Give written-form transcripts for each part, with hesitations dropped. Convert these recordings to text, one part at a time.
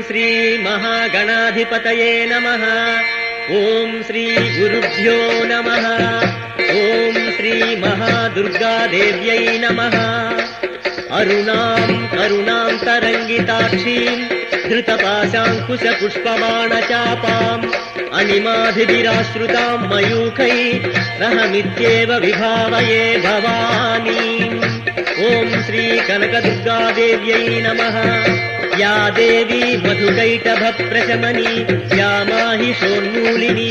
శ్రీ మహాగణాధిపతయే నమః. ఓం శ్రీ గురుభ్యో నమః. ఓం శ్రీ మహాదుర్గాదేవ్యై నమః. అరుణాం కరుణాం తరంగితాక్షీం ధృతపాశాంకుశ పుష్పబాణచాపాం అనిమాభిరాశ్రుతాం మయూఖై రహమిత్యేవ విభావయే భవానీ. ఓం శ్రీ కనకదుర్గాదేవ్యై నమః. యా దేవీ మధుకైటభ ప్రశమని యా మాహిషోన్మూలిని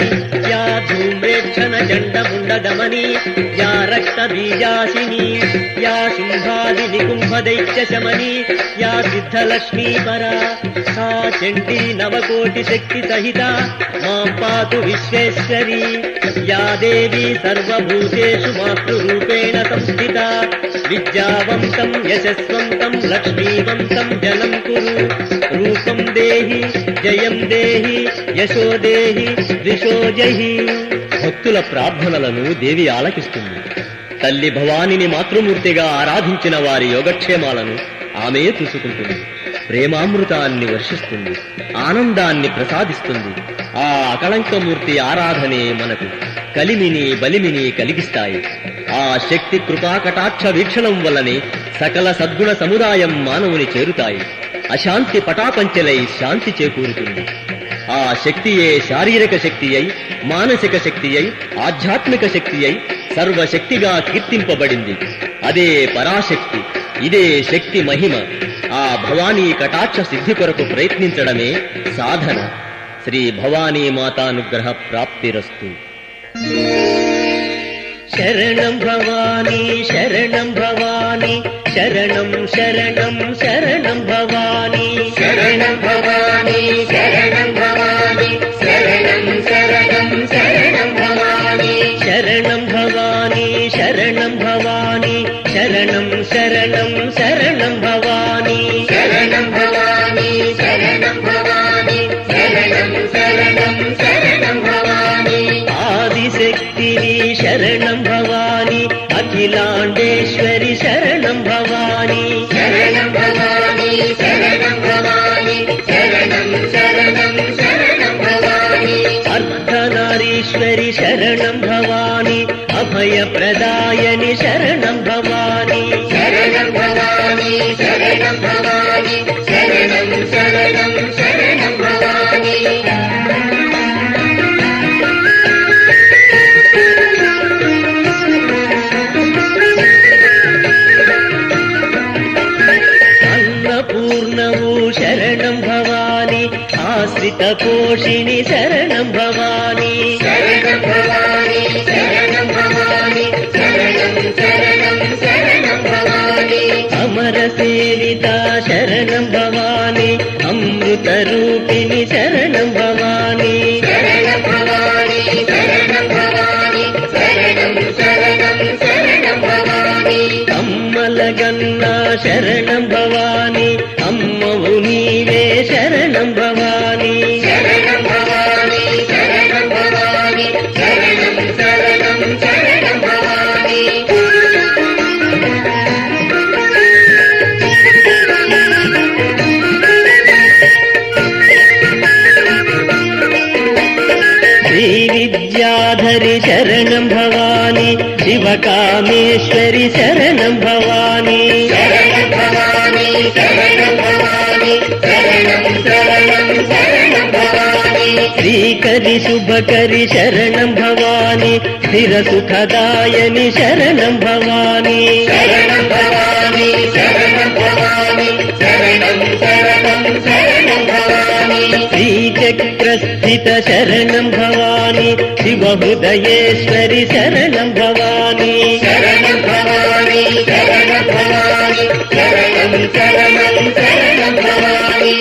యా ధూమ్రేక్షణ చండముండదమని యా రక్తబీజాసిని యా శుంభాది నికుంభదైత్యశమని యా సిద్ధలక్ష్మీపరా సా చండీ నవకోటి శక్తి సహిత మాం పాతు విశ్వేశ్వరీ. యా దేవీ సర్వభూతేషు మాతృరూపేణ సంస్థిత విద్యావంతం యశస్వంతం లక్ష్మీవంతం జనం కురు. రూపం దేహి జయం దేహి యశో దేహి ద్విషో జహి. భక్తుల ప్రార్థనలను దేవి ఆలకిస్తుంది. తల్లి భవానిని మాతృమూర్తిగా ఆరాధించిన వారి యోగక్షేమాలను ఆమె చూసుకుంటుంది. ప్రేమామృతాన్ని వర్షిస్తుంది, ఆనందాన్ని ప్రసాదిస్తుంది. ఆ అకళంకమూర్తి ఆరాధనే మనకు కలిమిని బలిమిని కలిగిస్తాయి. ఆ శక్తి కృపాకటాక్ష వీక్షణం వల్లనే సకల సద్గుణ సముదాయం మానవుని చేరుతాయి. అశాంతి పటాపంచలై శాంతి చేకూరుతుంది. ఆ శక్తియే శారీరక శక్తి అయి, మానసిక శక్తి అయి, ఆధ్యాత్మిక శక్తి అయి సర్వశక్తిగా కీర్తింపబడింది. అదే పరాశక్తి. ఇదే శక్తి మహిమ. ఆ భవానీ కటాక్ష సిద్ధి కొరకు ప్రయత్నించడమే సాధన. శ్రీ భవానీ మాతానుగ్రహ ప్రాప్తిరస్తు. శరణం భవానీ శరణం భవానీ శరణం శరణం శరణం భవానీ. శరణం భవానీ శరణం భవానీ శరణం శరణం శరణం భవానీ. శరణం భవానీ శరణం భవానీ శరణం శరణం శరణం భవానీ. శరణం భవానీ శరణం భవానీ శరణం శరణం శరణం భవానీ. ఆదిశక్తిని శరణం భవానీ అఖిలాండేశ్వరి శరణం భవానీ. శరణం భవానీ శరణం భవానీ శరణం శరణం శరణం భవానీ. అర్ధనారీశ్వరి శరణం భవానీ అభయప్రదాయని శరణం భవానీ. శరణం భవానీ శరణం భవానీ శరణం శరణం శరణం భవానీ. అన్నపూర్ణవు శరణం భవానీ ఆశ్రిత పోషిణి శరణం భవానీ. శరణం భవానీ శరణం భవానీ శరణం శరణం శరణం భవానీ. అమర సేవిత శరణం భవానీ అమృత రూపిణి శరణం భవానీ. శరణం భవానీ శరణం భవానీ శరణం శరణం శరణం భవానీ. అమ్మలగన్న శరణం భవానీ అమ్మవు నీవే శరణం భవానీ. శరణం భవానీ శరణం భవానీ శరణం శరణం శరణం భవానీ. శ్రీ విద్యాధరి శరణం భవానీ శివకామేశ్వరి శరణం భవానీ. శరణం భవానీ శరణం భవానీ శరణం శరణం శరణం భవానీ. శ్రీకరి శుభకరి శరణం భవానీ స్థిర సుఖదాయని శరణం భవానీ. శరణం భవానీ శరణం భవానీ శరణం శరణం శరణం భవానీ. శ్రీచక్రస్థిత శరణం భవానీ శివహృదయేశ్వరి శరణం భవానీ. శరణం భవానీ శరణం భవానీ శరణం శరణం శరణం భవానీ.